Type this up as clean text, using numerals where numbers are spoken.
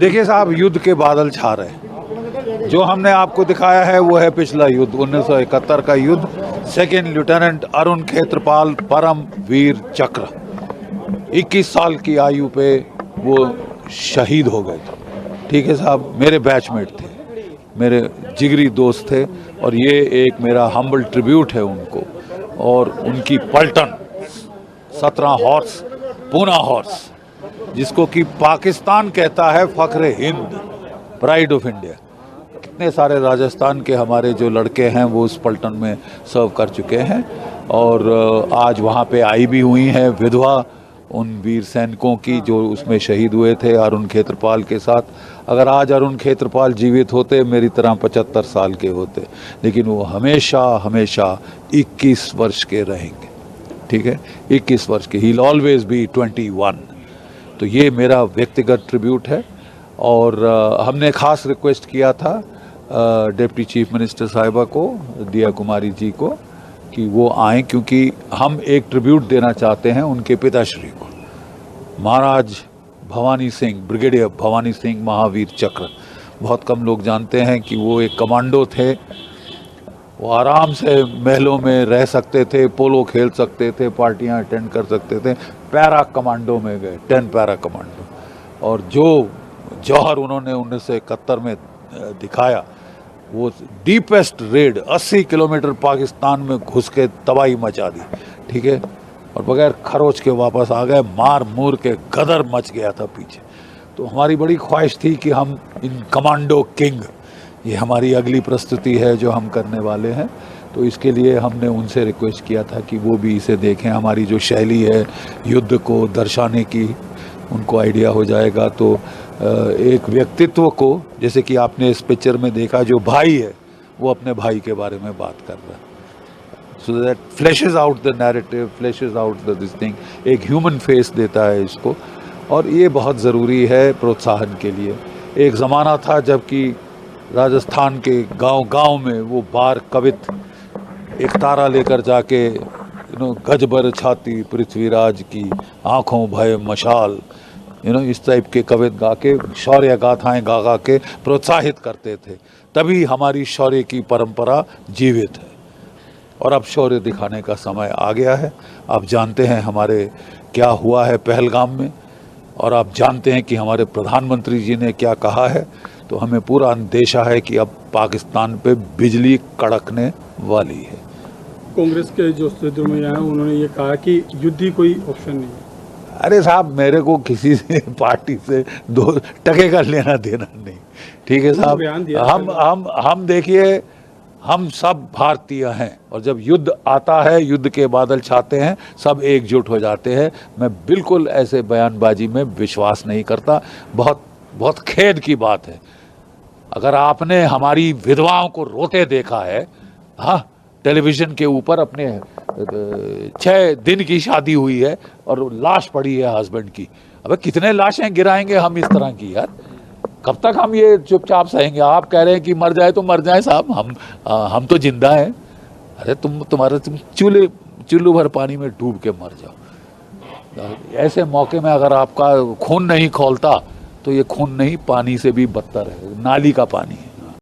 देखिए साहब, युद्ध के बादल छा रहे हैं। जो हमने आपको दिखाया है वो है पिछला युद्ध, 1971 का युद्ध। सेकेंड लेफ्टिनेंट अरुण खेत्रपाल परम वीर चक्र, 21 साल की आयु पे वो शहीद हो गए। ठीक है साहब, मेरे बैचमेट थे, मेरे जिगरी दोस्त थे, और ये एक मेरा हम्बल ट्रिब्यूट है उनको। और उनकी पलटन 17 हॉर्स, पूना हॉर्स, जिसको कि पाकिस्तान कहता है फख्र हिंद, प्राइड ऑफ इंडिया। कितने सारे राजस्थान के हमारे जो लड़के हैं वो उस पलटन में सर्व कर चुके हैं, और आज वहाँ पे आई भी हुई हैं विधवा उन वीर सैनिकों की जो उसमें शहीद हुए थे अरुण खेत्रपाल के साथ। अगर आज अरुण खेत्रपाल जीवित होते, मेरी तरह 75 साल के होते, लेकिन वो हमेशा हमेशा 21 वर्ष के रहेंगे। ठीक है, 21 वर्ष के, ही विल ऑलवेज बी 21। तो ये मेरा व्यक्तिगत ट्रिब्यूट है। और हमने खास रिक्वेस्ट किया था डिप्टी चीफ मिनिस्टर साहिबा को, दिया कुमारी जी को, कि वो आएँ, क्योंकि हम एक ट्रिब्यूट देना चाहते हैं उनके पिताश्री को, महाराज भवानी सिंह, ब्रिगेडियर भवानी सिंह महावीर चक्र। बहुत कम लोग जानते हैं कि वो एक कमांडो थे। वो आराम से महलों में रह सकते थे, पोलो खेल सकते थे, पार्टियां अटेंड कर सकते थे। पैरा कमांडो में गए, 10 पैरा कमांडो, और जो जौहर उन्होंने 1971 में दिखाया, वो डीपेस्ट रेड 80 किलोमीटर पाकिस्तान में घुस के तबाही मचा दी। ठीक है, और बगैर खरोच के वापस आ गए, मार मूर के गदर मच गया था पीछे। तो हमारी बड़ी ख्वाहिश थी कि हम इन कमांडो किंग, ये हमारी अगली प्रस्तुति है जो हम करने वाले हैं, तो इसके लिए हमने उनसे रिक्वेस्ट किया था कि वो भी इसे देखें। हमारी जो शैली है युद्ध को दर्शाने की, उनको आइडिया हो जाएगा। तो एक व्यक्तित्व को, जैसे कि आपने इस पिक्चर में देखा, जो भाई है वो अपने भाई के बारे में बात कर रहा है, so that flashes out the narrative, flashes out the this thing, एक ह्यूमन फेस देता है इसको। और ये बहुत ज़रूरी है प्रोत्साहन के लिए। एक ज़माना था जबकि राजस्थान के गांव-गांव में वो बार कवित एक तारा लेकर जाके गज बर छाती पृथ्वीराज की, आँखों भय मशाल, इस टाइप के कवित गा के, शौर्य गाथाएं गा गा के प्रोत्साहित करते थे। तभी हमारी शौर्य की परंपरा जीवित है। और अब शौर्य दिखाने का समय आ गया है। आप जानते हैं हमारे क्या हुआ है पहलगाम में, और आप जानते हैं कि हमारे प्रधानमंत्री जी ने क्या कहा है। तो हमें पूरा अंदेशा है कि अब पाकिस्तान पे बिजली कड़कने वाली है। कांग्रेस के जो सदस्य में आए उन्होंने ये कहा कि युद्ध ही कोई ऑप्शन नहीं है। अरे साहब, मेरे को किसी से पार्टी से 2 टके का लेना देना नहीं। ठीक है साहब, हम देखिए, हम सब भारतीय हैं, और जब युद्ध आता है, युद्ध के बादल छाते हैं, सब एकजुट हो जाते हैं। मैं बिल्कुल ऐसे बयानबाजी में विश्वास नहीं करता। बहुत बहुत खेद की बात है, अगर आपने हमारी विधवाओं को रोते देखा है, हाँ, टेलीविजन के ऊपर, अपने 6 दिन की शादी हुई है और लाश पड़ी है हस्बैंड की। अबे कितने लाशें गिराएंगे हम इस तरह की यार? कब तक हम ये चुपचाप सहेंगे? आप कह रहे हैं कि मर जाए तो मर जाए साहब, हम तो जिंदा हैं। अरे तुम चुल्लू भर पानी में डूब के मर जाओ। ऐसे मौके में अगर आपका खून नहीं खौलता, तो ये खून नहीं, पानी से भी बदतर है, नाली का पानी है।